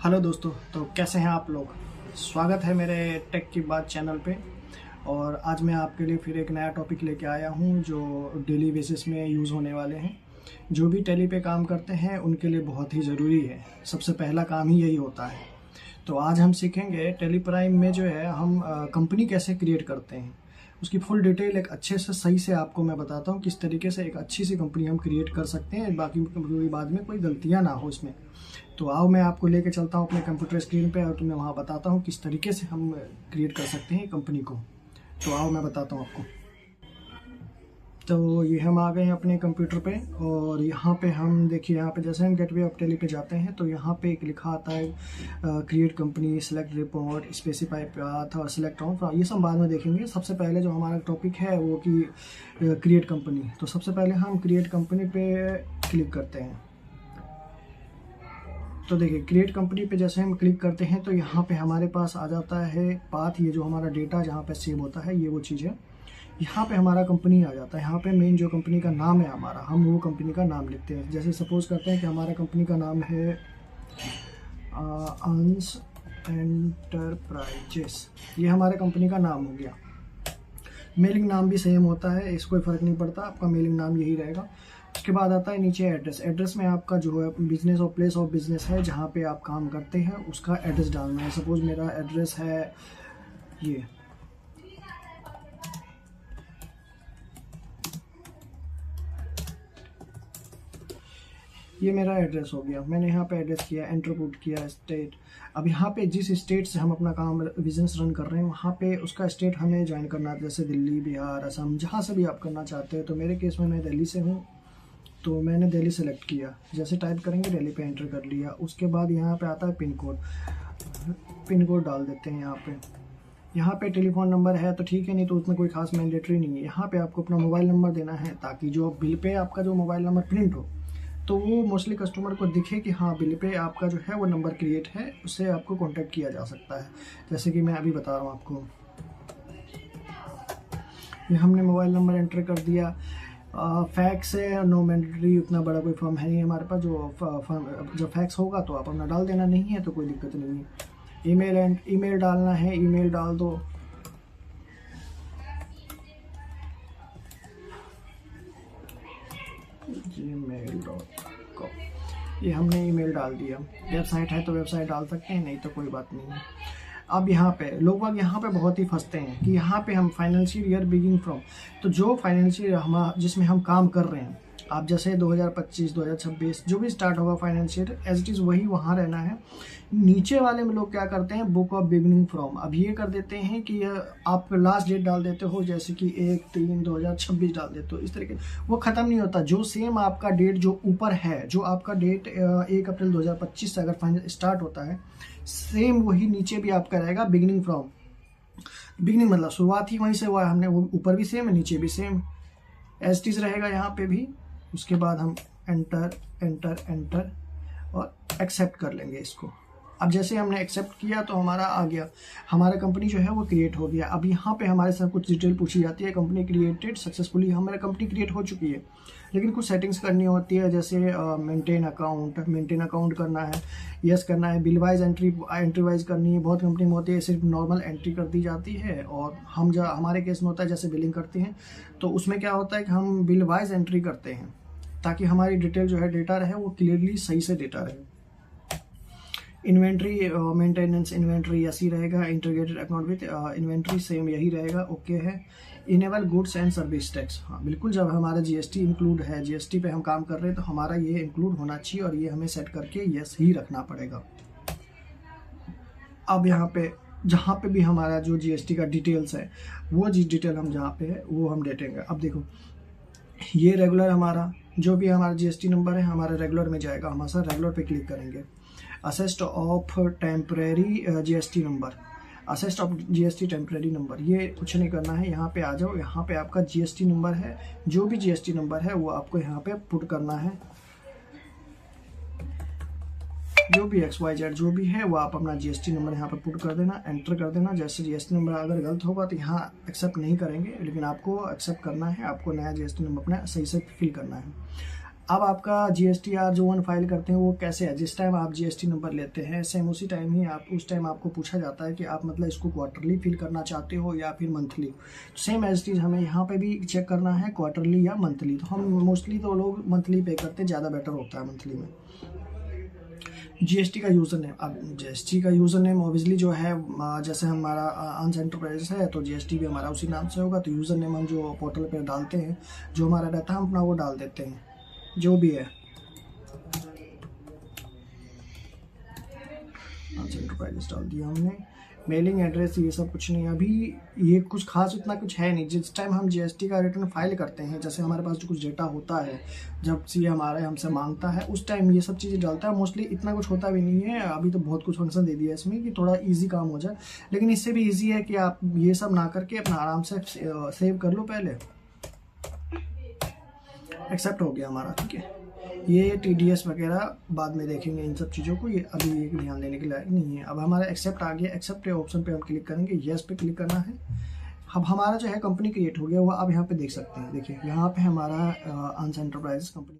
Hello दोस्तों, तो कैसे हैं आप लोग। स्वागत है मेरे टेक की बात चैनल पे। और आज मैं आपके लिए फिर एक नया टॉपिक लेके आया हूं जो डेली बेसिस में यूज़ होने वाले हैं। जो भी टेली पे काम करते हैं उनके लिए बहुत ही ज़रूरी है। सबसे पहला काम ही यही होता है। तो आज हम सीखेंगे टेली प्राइम में जो है हम कंपनी कैसे क्रिएट करते हैं। उसकी फुल डिटेल एक अच्छे से सही से आपको मैं बताता हूँ किस तरीके से एक अच्छी सी कंपनी हम क्रिएट कर सकते हैं, बाकी कोई बाद में कोई गलतियाँ ना हो इसमें। तो आओ मैं आपको लेके चलता हूँ अपने कंप्यूटर स्क्रीन पे और तुम्हें वहाँ बताता हूँ किस तरीके से हम क्रिएट कर सकते हैं कंपनी को। तो आओ मैं बताता हूँ आपको। तो ये हम आ गए हैं अपने कंप्यूटर पे और यहाँ पे हम देखिए, यहाँ पे जैसे हम गेटवे ऑफ टेली पे जाते हैं तो यहाँ पे एक लिखा आता है create company, select report, specify path और सेलेक्ट ऑन। ये सब बाद में देखेंगे। सबसे पहले जो हमारा टॉपिक है वो कि क्रिएट कंपनी। तो सबसे पहले हम क्रिएट कंपनी पे क्लिक करते हैं। तो देखिए, क्रिएट कंपनी पे जैसे हम क्लिक करते हैं तो यहाँ पे हमारे पास आ जाता है पाथ। ये जो हमारा डेटा जहाँ पे सेव होता है ये वो चीज़ है। यहाँ पे हमारा कंपनी आ जाता है। यहाँ पे मेन जो कंपनी का नाम है हमारा, हम वो कंपनी का नाम लिखते हैं। जैसे सपोज करते हैं कि हमारा कंपनी का नाम है अंश एंटरप्राइजेस। ये हमारे कंपनी का नाम हो गया। मेलिंग नाम भी सेम होता है, इसको कोई फ़र्क नहीं पड़ता, आपका मेलिंग नाम यही रहेगा। उसके बाद आता है नीचे एड्रेस। एड्रेस में आपका जो है बिजनेस और प्लेस ऑफ बिजनेस है जहाँ पे आप काम करते हैं उसका एड्रेस डालना है। सपोज मेरा एड्रेस है ये मेरा एड्रेस हो गया। मैंने यहाँ पे एड्रेस किया, एंटर पुट किया, स्टेट। अब यहाँ पे जिस स्टेट से हम अपना काम बिजनेस रन कर रहे हैं वहाँ पे उसका स्टेट हमें ज्वाइन करना है। जैसे दिल्ली, बिहार, असम, जहाँ से भी आप करना चाहते हैं। तो मेरे केस में मैं दिल्ली से हूँ तो मैंने दिल्ली सेलेक्ट किया। जैसे टाइप करेंगे दिल्ली पे एंटर कर लिया। उसके बाद यहाँ पे आता है पिन कोड। पिन कोड डाल देते हैं यहाँ पे। यहाँ पे टेलीफोन नंबर है तो ठीक है, नहीं तो उसमें कोई खास मैंडेटरी नहीं है। यहाँ पे आपको अपना मोबाइल नंबर देना है ताकि जो बिल पे आपका जो मोबाइल नंबर प्रिंट हो तो वो मोस्टली कस्टमर को दिखे कि हाँ बिल पे आपका जो है वो नंबर क्रिएट है, उससे आपको कांटेक्ट किया जा सकता है। जैसे कि मैं अभी बता रहा हूँ आपको। ये हमने मोबाइल नंबर एंटर कर दिया। फैक्स है, नो मैंडेटरी, उतना बड़ा कोई फॉर्म है नहीं हमारे पास। जब फैक्स होगा तो आप अपना डाल देना, नहीं है तो कोई दिक्कत नहीं है। ईमेल एंड ईमेल डालना है, ईमेल डाल दो। gmail.com। ये हमने ईमेल डाल दिया। वेबसाइट है तो वेबसाइट डाल सकते हैं, नहीं तो कोई बात नहीं है। अब यहाँ पे लोग यहाँ पे बहुत ही फंसते हैं कि यहाँ पे हम फाइनेंशियल ईयर बिगिनिंग फ्रॉम, तो जो फाइनेंशियल हम जिसमें हम काम कर रहे हैं, आप जैसे 2025 2026 जो भी स्टार्ट होगा फाइनेंशियल एज इट इज़ वही वहाँ रहना है। नीचे वाले में लोग क्या करते हैं, बुक ऑफ बिगिनिंग फ्रॉम, अब ये कर देते हैं कि आप लास्ट डेट डाल देते हो, जैसे कि 1/3/2026 डाल देते हो। इस तरीके वो ख़त्म नहीं होता। जो सेम आपका डेट जो ऊपर है, जो आपका डेट 1 अप्रैल 2025 से अगर फाइनल स्टार्ट होता है, सेम वही नीचे भी आपका रहेगा बिगिनिंग फ्रॉम। बिगिनिंग मतलब शुरुआत ही वहीं से हुआ है हमने, वो ऊपर भी सेम है नीचे भी सेम एज इट इज़ रहेगा यहाँ पे भी। उसके बाद हम एंटर एंटर एंटर और एक्सेप्ट कर लेंगे इसको। अब जैसे हमने एक्सेप्ट किया तो हमारा आ गया, हमारा कंपनी जो है वो क्रिएट हो गया। अब यहाँ पे हमारे साथ कुछ डिटेल पूछी जाती है, कंपनी क्रिएटेड सक्सेसफुली, हमारा कंपनी क्रिएट हो चुकी है, लेकिन कुछ सेटिंग्स करनी होती है। जैसे मेंटेन अकाउंट करना है, यस करना है, बिल वाइज एंट्री वाइज करनी है। बहुत कंपनी में होती है सिर्फ नॉर्मल एंट्री कर दी जाती है, और हम जब हमारे केस में होता है जैसे बिलिंग करते हैं तो उसमें क्या होता है कि हम बिल वाइज एंट्री करते हैं ताकि हमारी डिटेल जो है डेटा रहे वो क्लियरली सही से डेटा रहे। इन्वेंट्री मेंटेनेंस इन्वेंट्री ऐसी रहेगा, integrated account with inventory same यही रहेगा, ओके है। Enable goods and service tax, हाँ बिल्कुल, जब हमारा जीएसटी इंक्लूड है, जीएसटी पे हम काम कर रहे हैं तो हमारा ये इंक्लूड होना चाहिए और ये हमें सेट करके यस ही रखना पड़ेगा। अब यहाँ पे जहाँ पे भी हमारा जो जीएसटी का डिटेल्स है वो जी डिटेल हम जहाँ पे है वो हम देंगे। अब देखो, ये रेगुलर हमारा जो भी हमारा जीएसटी नंबर है हमारा रेगुलर में जाएगा। हम सर रेगुलर पे क्लिक करेंगे। Asset of temporary GST number, asset of GST temporary number, ये कुछ नहीं करना है। यहाँ पे आ जाओ, यहाँ पे आपका जीएसटी नंबर है, जो भी जीएसटी नंबर है वो आपको यहाँ पे पुट करना है। जो भी XYZ जो भी है वो आप अपना जीएसटी नंबर यहाँ पर पुट कर देना, एंटर कर देना। जैसे जीएसटी नंबर अगर गलत होगा तो यहाँ एक्सेप्ट नहीं करेंगे, लेकिन आपको एक्सेप्ट करना है, आपको नया जीएसटी नंबर अपना सही से फिल करना है। अब आपका GSTR जो वन फाइल करते हैं वो कैसे है, जिस टाइम आप GST नंबर लेते हैं सेम उसी टाइम ही आप उस टाइम आपको पूछा जाता है कि आप मतलब इसको क्वार्टरली फिल करना चाहते हो या फिर monthly. Same as it is हमें यहाँ पे भी चेक करना है क्वार्टरली या मंथली। तो हम मोस्टली तो लोग मंथली पे करते हैं, ज़्यादा बेटर होता है मंथली में। GST का यूज़र नेम, अब GST का यूज़र नेम ऑब्वियसली जो है जैसे हमारा अंश एंटरप्राइजेस है तो GST भी हमारा उसी नाम से होगा। तो यूज़र नेम हम जो पोर्टल पे डालते हैं जो हमारा रहता है हम अपना वो डाल देते हैं जो भी है। अंश एंटरप्राइजेस डाल दिया हमने। मेलिंग एड्रेस ये सब कुछ नहीं, अभी ये कुछ खास इतना कुछ है नहीं। जिस टाइम हम GST का रिटर्न फाइल करते हैं, जैसे हमारे पास जो कुछ डेटा होता है जब सी हमारे हमसे मांगता है उस टाइम ये सब चीज़ें डालता है। मोस्टली इतना कुछ होता भी नहीं है, अभी तो बहुत कुछ फंक्शन दे दिया है इसमें कि थोड़ा ईजी काम हो जाए। लेकिन इससे भी ईजी है कि आप ये सब ना करके अपना आराम से सेव कर लो। पहले एक्सेप्ट हो गया हमारा, ठीक है। ये TDS वगैरह बाद में देखेंगे इन सब चीज़ों को, ये अभी एक ध्यान देने के लायक नहीं है। अब हमारा एक्सेप्ट आ गया। एक्सेप्ट ऑप्शन पे हम क्लिक करेंगे, येस पे क्लिक करना है। अब हमारा जो है कंपनी क्रिएट हो गया, वो आप यहाँ पे देख सकते हैं। देखिए यहाँ पे हमारा अंश एंटरप्राइजेस कंपनी